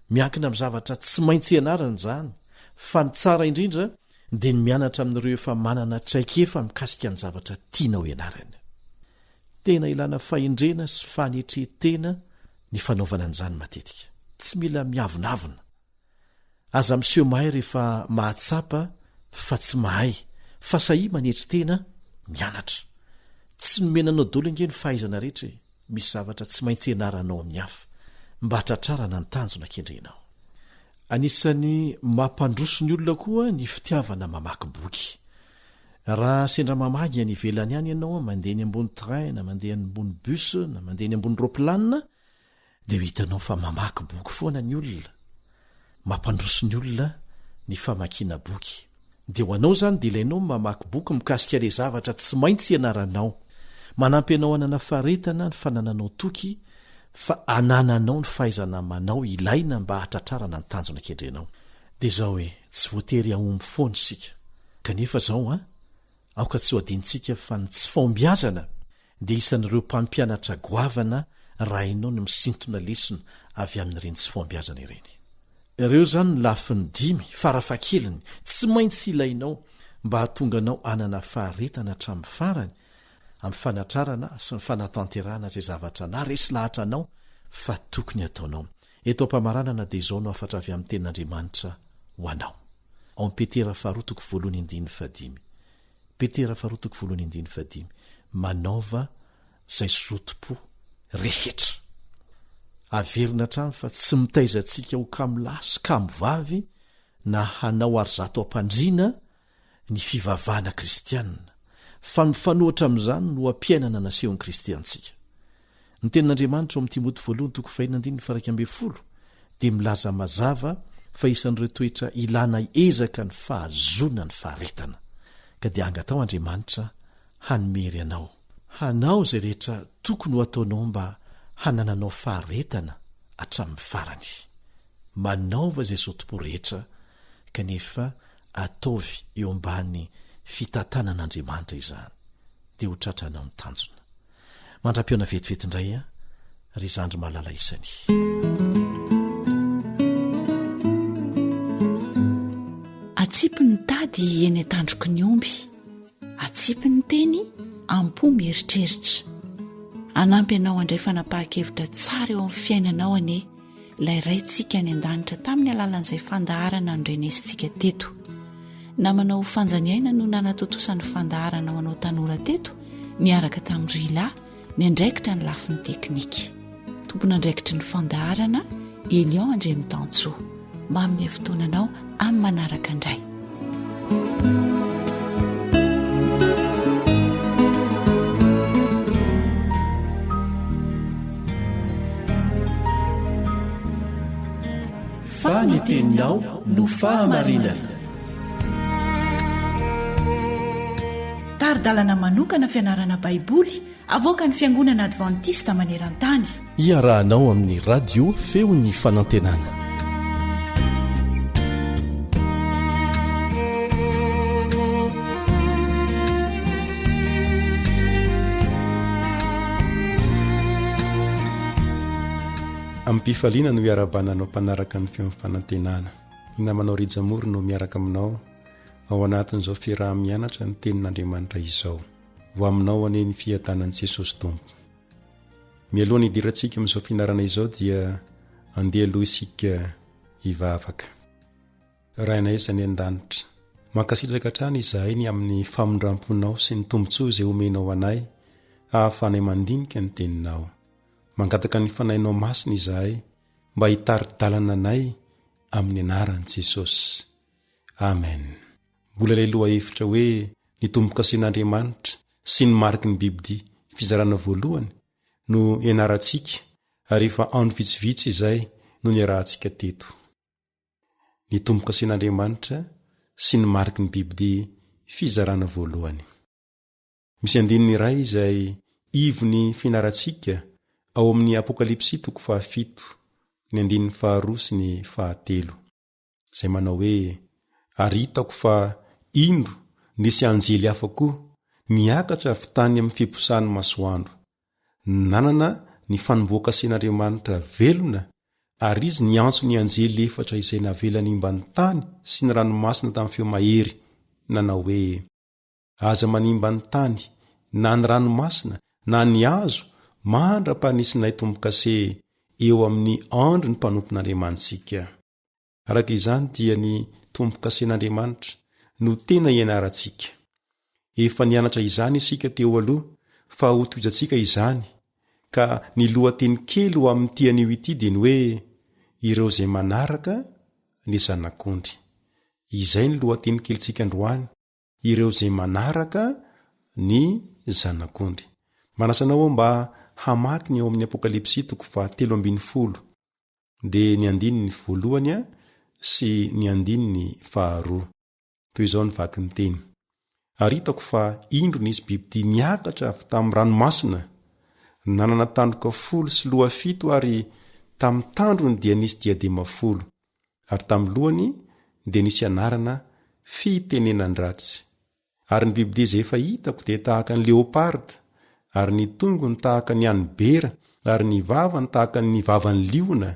Miankina amin'ny zavatra tsy maintsy ianarana izany, fa ny tsara indrindra dia ny mianatra amin'ireo efa manana traikefa mikasika ny zavatra tianao ianarana. Tena ilana fahendrena sy fanetretena ny fanaovana an'izany matetika. Tsy mila miavonavona. Aza miseho mahay rehefa mahatsapa fa tsy mahay, fa sahia manetretena mianatra. Tsy nomenanao dolo inge ny fahaizana rehetra, misy zavatra tsy maintsy ianaranao amin'ny hafa mba hatratrarana ny tanjona kendrenao. Anisan'ny mampandroso ny olona koa ny fitiavana mamaky boky. Raha sendra mamagy any ivelany any ianao, mandeha ny ambony train, na mandeha ny ambony bus, na mandeha ny ambony roplanina, dia hitanao fa mamaky boky foana ny olona. Mampandroso ny olona ny famakiana boky. Dia ho anao izany dia ilainao mamaky boky mikasika ilay zavatra tsy maintsy ianaranao. Manampy anao hanana faharetana ny fanananao toky, fa anananao ny fahaizana manao ilaina mba hatratrarana ny tanjona kendrenao. Dia izao hoe tsy voatery ahomby foana isika. Kanefa izao aoka tsy ho adintsika fa ny tsy fahombiazana dia isan'ireo mpampianatra goavana raha ianao ny misintona lesona avy amin'ireny tsy fahombiazana ireny. Ireo izany ny lafiny 5 farafahakeliny tsy maintsy ilainao mba hahatonga anao hanana faharetana hatramin'ny farany amin'ny fanatrarana sy ny fanatanterahana izay zavatra na resy lahatra anao fa tokony ataonao. Eto am-pamaranana dia izao no afatra avy amin'ny tenin'Andriamanitra ho anao. Ao amin'ny Petera 2:1-5. Petera 2:1-5. Manaova izay zotom-po rehetra. Averina hatrany fa tsy mitaizantsika ho kamolahy sy kamovavy na hanao ary zato ampandriana ny fivavahana kristianina, fa mifanohitra amin'izany no ampiainana nasehon'ny kristiantsika. Ny tenin'Andriamanitra ao amin'ny Timoty 1:5-10 dia milaza mazava fa isan'ireo toetra ilana ezaka ny fahazona ny faharetana. Ka dia angatao Andriamanitra hanimery anao, hanao izay rehetra tokony ho ataonao mba hanananao faharetana hatramin'ny farany. Manaova izay zotom-po rehetra kanefa ataovy eo ambany fitantanan'andriamanitra izany dia ho tratranao ny tanjona. Mandra-piona vetivety indray a ry zandry malala isany. Atsipy ny tady eny an-tandroky ny omby, atsipy ny teny ampo mieritreritra. Anampy ianao andray fanapahan-kevitra tsara eo amin'ny fiainanao ane ilay raintsika any an-danitra tamin'ny alalan'izay fandaharana nodrenesintsika teto. Na manao fanjaniaina no nanatotosan'ny fandaharana ho anao tanora teto niaraka tamin'ny Rila ny andraikitra ny lafin'ny teknika. Tompona andraikitry ny fandaharana Elion Andremitanso. Mamy fotoananao amin'ny manaraka indray. Faniteninao no fahamarinana. Taridalana manokana fianarana baiboly avoaka ny fiangonana advantista maneran-tany. Iarahanao amin'ny radio feon'ny fanantenana. Amin'ny mpifaliana no iarabananao mpanaraka ny feo fanantenana. Ny namanao Rijamory no miaraka aminao ao anatin'izao fiaraha-mianatra ny tenin'Andriamanitra izao. Ho aminao ane ny fiadanan'i Jesosy Tompo. Mialohan'ny hidirantsika amin'izao fianarana izao dia andeha aloha isika hivavaka. Rainay izany an-danitra. Mankasitraka hatrany izahay ny amin'ny famondram-ponao sy ny tombontsoa izay omenao anay ahafanay mandinika ny teninao. Mangataka ny fanahinao masina izahay mba hitaridalana anay amin'ny anaran'i Jesosy. Amen. Mbola lehiloha hevitra hoe ny tombo-kasen'Andriamanitra sy ny mariky ny Biblia fizarana voalohany no ianarantsika ary efa andro vitsivitsy izay no niarahantsika teto. Ny tombo-kasen'Andriamanitra sy ny mariky ny Biblia fizarana voalohany. Misy andininy iray izay ivony fianarantsika ao amin'ny Apokalipsy 7, ny andininy 2 sy ny 3, izay manao hoe ary hitako fa indro nisy anjely hafa koa niakatra avy tany amin'ny fiposahan'ny masoandro, nanana ny fanomboakasen'Andriamanitra velona, ary izy niantso ny anjely 4 izay navelany imbany tany sy ny ranomasina tamin'ny feo mahery, nanao hoe aza manimba ny tany na ny ranomasina na ny hazo mandra-panisinay tombo-kase eo amin'ny andro ny mpanompon'Andriamanitsika. Araka izany dia ny tombo-kasen'Andriamanitra no tena ianarantsika. Efa nianatra izany isika teo aloha fa ho toizantsika izany, ka ny lohateny kely ho amin'ny tian'io ity dia ny hoe ireo izay manaraka ny zanak'ondry. Izay ny lohateny kelyntsika androany, ireo izay manaraka ny zanak'ondry. Manasanao ao mba hamaky ny ao amin'ny Apokalipsy 7:12 dia ny andininy 1 sy ny andininy 2. Toy izao ny vaky ny teny. Ary hitako fa indro nisy bibidia niakatra avy tamin'ny ranomasina, nanana tandroka 10 sy loha 7 ary tamin'ny tandrony dia nisy diadema 10, ary tamin'ny lohany dia nisy anarana fitenenan-dratsy. Ary ny bibidia izay efa hitako dia tahaka ny leoparda, ary ny tongony tahaka ny any bera, ary ny vavany tahaka ny vavan'ny liona,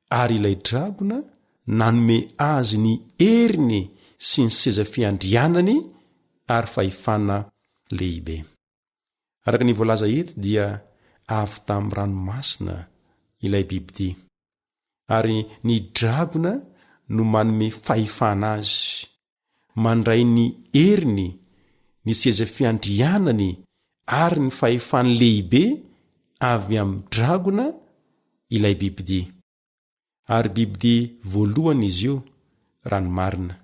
ary ilay dragona nanome azy ny heriny sy ny seza fiandrianany ary fahefana lehibe. Araka ny voalaza eto dia avy tamin'ny ranomasina ilay bibidia, ary ny dragona no manome fahefana azy, mandray ny heriny, ny seza fiandrianany ary ny fahefany lehibe avy amin'ny dragona ilay bibidia. Ary bibidia voalohany izy io ranomarina.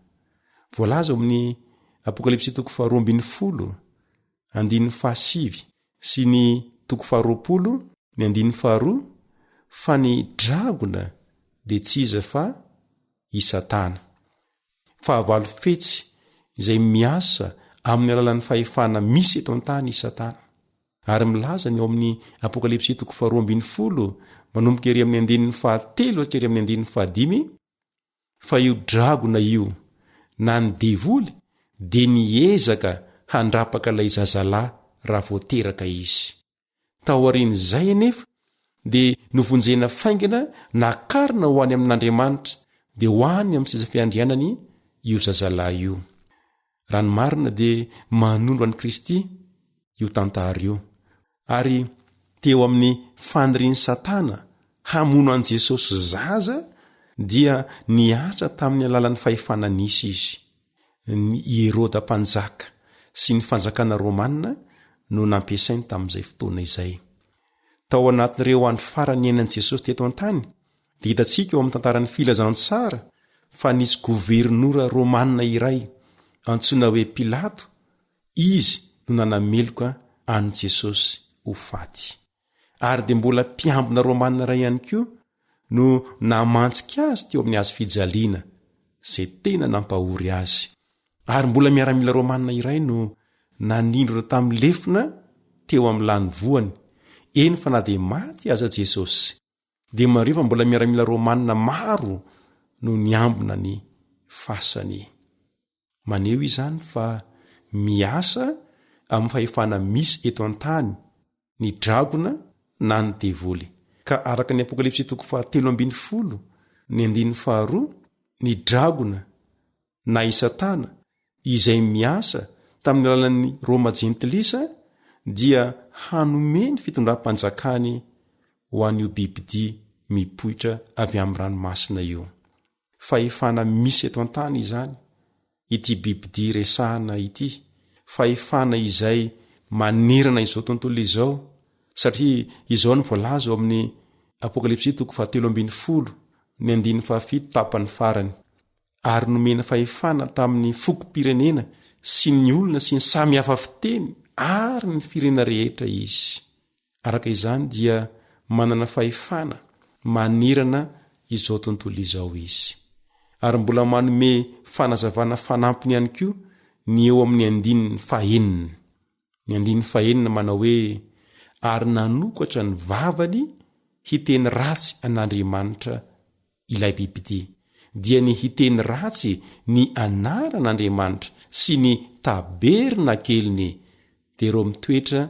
Voalaza amin'ny Apokalipsy 2:12, andininy 7 sy ny 2:20, ny andininy 2, fa ny dragona dia tsy iza fa i Satana, fahavalo fetsy izay miasa amin'ny alalan'ny fahefana misy eto an-tany i Satana. Ary milaza ny ao amin'ny Apokalipsy 2:20 manomboka ery amin'ny andininy 7 hatreny amin'ny andininy 15, fa io dragona io na ny devoly dia niezaka handrapaka ilay zazalahy raha voateraka izy. Taorian'izay anefa dia novonjena faingana nakarina ho any amin'Andriamanitra dia ho any amin'ny seza fiandrianany io zazalahy io. Raha ny marina dia manondro an'i Kristy io tantara io, ary teo amin'ny fanirian'ny Satana hamono an' Jesosy zaza dia niasa tamin'ny alalan'ny fahefana nisy izy. Ny Heroda mpanjaka sy ny fanjakana Romanina no nampiasainy tamin'izay fotoana izay. Tao anatin'ireo andro farany iainan'i Jesosy teto an-tany dia hitantsika eo amin'ny tantaran'ny filazantsara fa nisy governora Romanina iray antsoina hoe Pilato, izy no nanameloka an' Jesosy ho faty. Ary dia mbola mpiambina Romanina iray ihany koa no namantsika azy teo amin'ny hazo fijaliana izay tena nampahory azy. Ary mbola miaramila Romanina iray no nanindrona tamin'ny lefona teo amin'ny lany voany, eny fa na dia maty aza Jesosy dia mariva mbola miaramila Romanina maro no niambina ny fasany. Maneho izany fa miasa amin'ny fahefana misy eto an-tany ny dragona na ny devoly. Ka araka ny Apokalipsy 7:12 ny 12, ny dragona na i Satana izay miasa tamin'ny alalan'ny Roma jentilisa dia hanome ny fitondram-panjakany ho an'io bibidia mipoitra avy amin'ny ranomasina io. Fahefana misy eto an-tany izany ity bibidia resahana ity, fahefana izay manerana izao tontolo izao, satria izao ny voalaza ao amin'ny Apokalipsy 7:12 ny 17 tapany farany. Ary nomena fahefana tamin'ny fokom-pirenena sy ny olona sy ny samy hafa fiteny ary ny firena rehetra izy. Araka izany dia manana fahefana manerana izao tontolo izao izy. Ary mbola manome fanazavana fanampiny ihany koa ny eo amin'ny 9:5. Ny 9:5 manao hoe, ary nanokatra ny vavany hiteny ratsy an'Andriamanitra ilay bibidia, dia ny hiteny ratsy ny anaran'Andriamanitra sy ny taberna keliny, dia ro mitoetra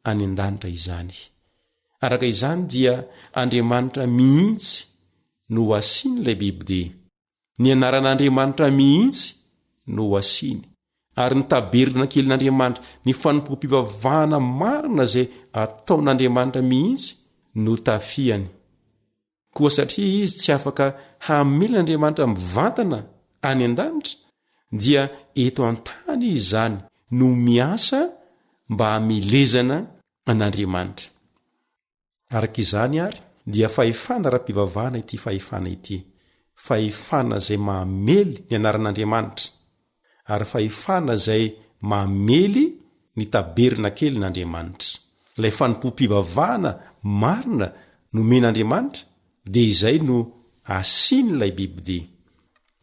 any an-danitra izany. Araka izany dia Andriamanitra mihitsy no asiany ilay bibidia, ny anaran'Andriamanitra mihitsy no asiany, ary ny taberna kelin'Andriamanitra, ny fanompoam-pivavahana marina izay ataon'Andriamanitra mihitsy no tafiany. Koa satria izy tsy afaka hamelan'Andriamanitra mivantana any an-danitra, dia eto an-tany izany no miasa mba hamelezana an'Andriamanitra. Araka izany ary dia fahefana ra-pivavahana ity fahefana ity, fahefana izay mamely ny anaran'Andriamanitra, ary fahefana izay mamely ny taberna kelin'Andriamanitra. Ilay fanompoam-pivavahana marina nomen'Andriamanitra dia izay no asiany ilay bibidia.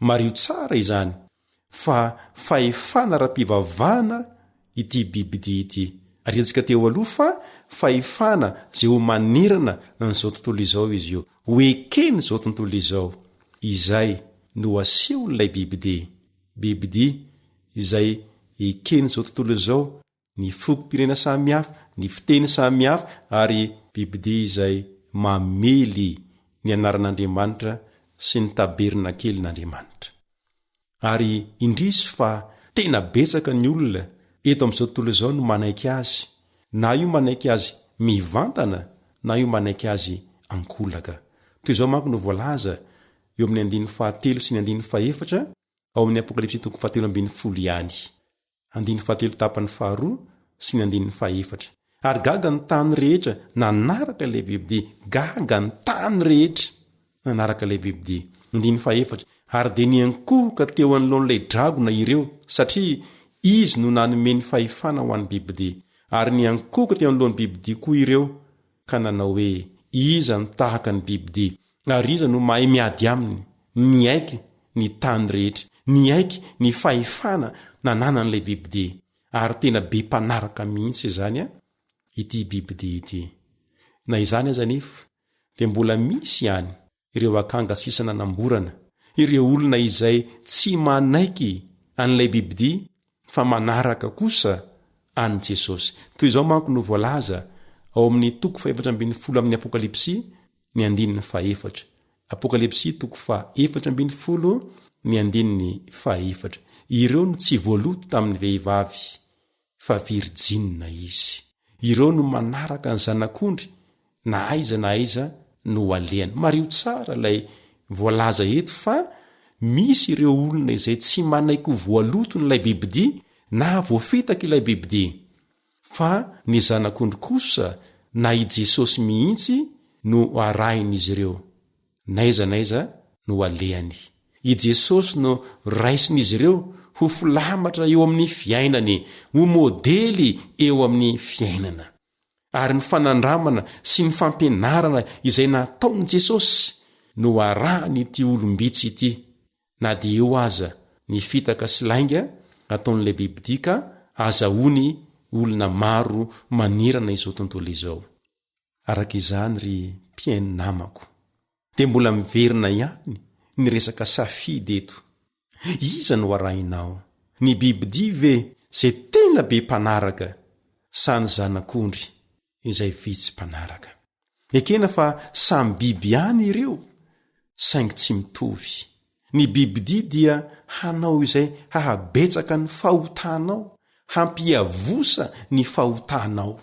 Mario tsara izany fa fahefana ra-pivavahana ity bibidia ity. Ariantsika teo aloha fa fahefana izay ho manerana n'izao tontolo izao izy io, ho ekeny izao tontolo izao, izay no asehon'ilay bibidia. Bibidia izay ekeny izao tontolo izao, ny fokom-pirena samihafa, ny fiteny samihafa, ary bibidia izay mamely ny anaran'Andriamanitra sy ny taberna kelin'Andriamanitra. Ary indrisy fa tena betsaka ny olona eto amin'izao tontolo izao no manaiky azy, na io manaiky azy mivantana, na io manaiky azy ankolaka. Toy izao manko no voalaza eo amin'ny 9:7 sy ny 9:4 ao amin'ny Apokalipsy 7:12 ihany. 9:7 tapany 2 sy ny 9:4. Ary gaga ny tany rehetra nanaraka ilay bibidia, gaga ny tany rehetra nanaraka ilay bibidia. 9:4. Ary dia niankohoka teo anoloan'ilay dragona ireo, satria izy no nanome ny fahefana ho an'ny bibidia. Ary niankohoka teo anoloan'ny bibidia koa ireo, ka nanao hoe, iza no tahaka ny bibidia, ary iza no mahay miady aminy, niaiky ny tany rehetra, niaiky ny fahefana nananan'ilay bibidia. Ary tena be mpanaraka mihitsy izany ity bibidia ity. Na izany aza nefa dia mbola misy ihany ireo akanga sisa nanamborana, ireo olona izay tsy manaiky an'ilay bibidia fa manaraka kosa an' jesosy. Toy izao manko no voalaza ao amin'ny toko 4 amin'ny apokalipsy ny 14. Apokalipsy toko 4 ny 14. Ireo no tsy voaloto tamin'ny vehivavy fa virjina izy. Ireo no manaraka ny zanak'ondry na aiza no aleany. Mario tsara lay voalaza eto fa misy ireo olona izay tsy manaiko voaloto n'ilay bibidia na voafitaka ilay bibidia, fa ny zanak'ondry kosa na i Jesosy mihitsy no arahin'izy ireo, naiza no aleany. I Jesosy no raisin'izy ireo ho filamatra eo amin'ny fiainany, ho modely eo amin'ny fiainana. Ary ny fanandramana sy ny fampianarana izay nataon'i Jesosy no arahany ity olombitsy ity, na dia eo aza ny fitaka sy lainga ataon'ilay bibidia ka azahoany olona maro manirana izao tontolo izao. Araka izany ry mpiaino namako, dia mbola miverina ihany ny resaka safidy eto. Iza no arahinao? Ny bibidia ve zay tena be mpanaraka sa ny zanak'ondry izay vitsy mpanaraka? Ekena fa samy biby ihany ireo, saingy tsy mitovy. Ny bibidia dia hanao izay hahabetsaka ny fahotanao, hampiavosa ny fahotanao.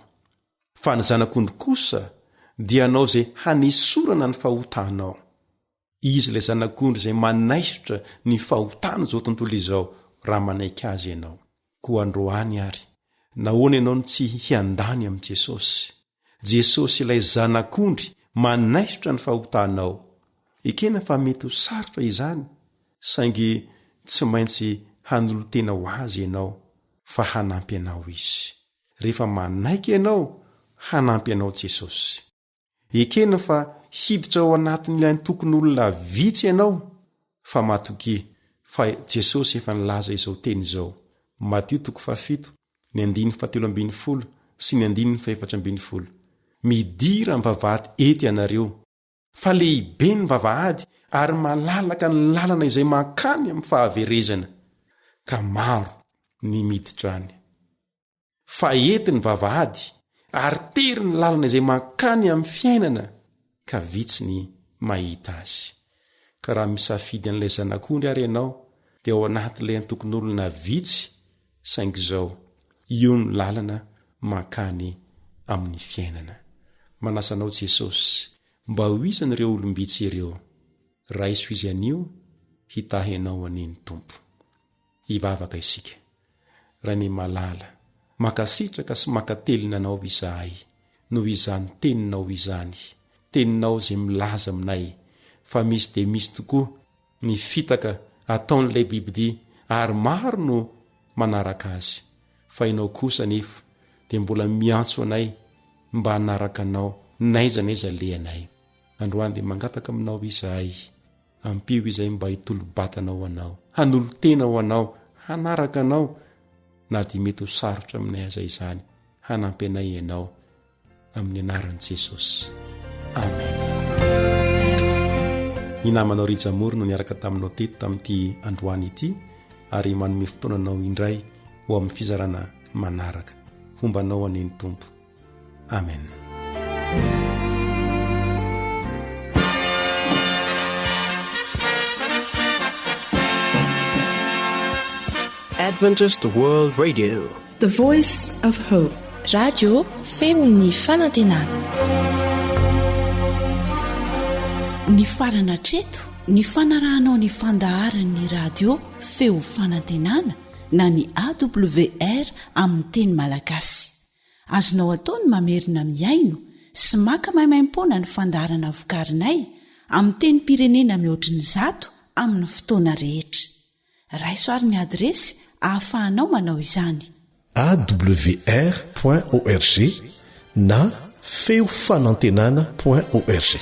Fa ny zanak'ondry kosa dia hanao izay hanesorana ny fahotanao. Izy ilay zanak'ondry izay manaisotra ny fahotana zao tontolo izao raha manaiky azy ianao. Koa androany ary, nahoana ianao no tsy hiandany amin'i Jesosy? Jesosy ilay zanak'ondry manaisotra ny fahotanao. Ekena fa mety ho sarotra izany, saingy tsy maintsy hanolotena ho azy ianao fa hanampy anao izy. Rehefa manaiky ianao, hanampy anao Jesosy. Ekena fa hiditra ao anatin'ilay tokony olona vitsy ianao, fa matoky fa Jesosy efa nilaza izao teny izao. Matio 7 ny 17 sy ny 14. Midira ny vavahady ety ianareo, fa lehibe ny vavahady ary malalaka ny lalana izay mankany amin'ny fahaverezana, ka maro ny miditra any. Fa ety ny vavahady ary tery ny lalana izay mankany amin'ny fiainana, ka vitsy ny mahita azy. Ka raha misafidy an'ilay zanak'ondry ary ianao, dia ao anatin'ilay antokony olona vitsy, saingy izao io ny lalana mankany amin'ny fiainana. Manasanao Jesosy mba ho isan'ireo olombitsy ireo, raiso izy anio hitahy ianao aneny Tompo. Hivavaka isika. Raha ny malala, makasitraka sy makatelina anao izahay, noho izany teninao izany, teninao izay milaza aminay, fa misy dia misy tokoa ny fitaka ataon'ilay bibidia ary maro no manaraka azy. Fa ianao kosa nefa dia mbola miantso anay mba hanaraka anao naiza leanay. Androany dia mangataka aminao izahay, ampio izay mba hitolo-batanao anao, hanolotena ho anao, hanaraka anao, na dia mety ho sarotra aminay aza izany, hanampy anay ianao amin'ny anaran'i Jesosy. Amen. Ny namanao Rijamoro no niaraka taminao teto tamin'ity androany ity, ary manome fotoananao indray ho amin'ny fizarana manaraka. Hombanao aneny Tompo. Amen. Adventist World Radio, the voice of hope. Radio feon'ny fanantenana. Ny farana treto, ny fanarahanao ny fandaharan'ny radio feo fanantenana na ny AWR amin'ny teny malagasy. Azonao atao ny mamerina miaino sy maka maimaim-pona ny fandaharana vokarinay amin'ny teny pirenena mihoatriny 100 amin'ny fotoana rehetra. Raisoaryn'ny adresy ahafahanao manao izany: awr.org na feofanantenana.org.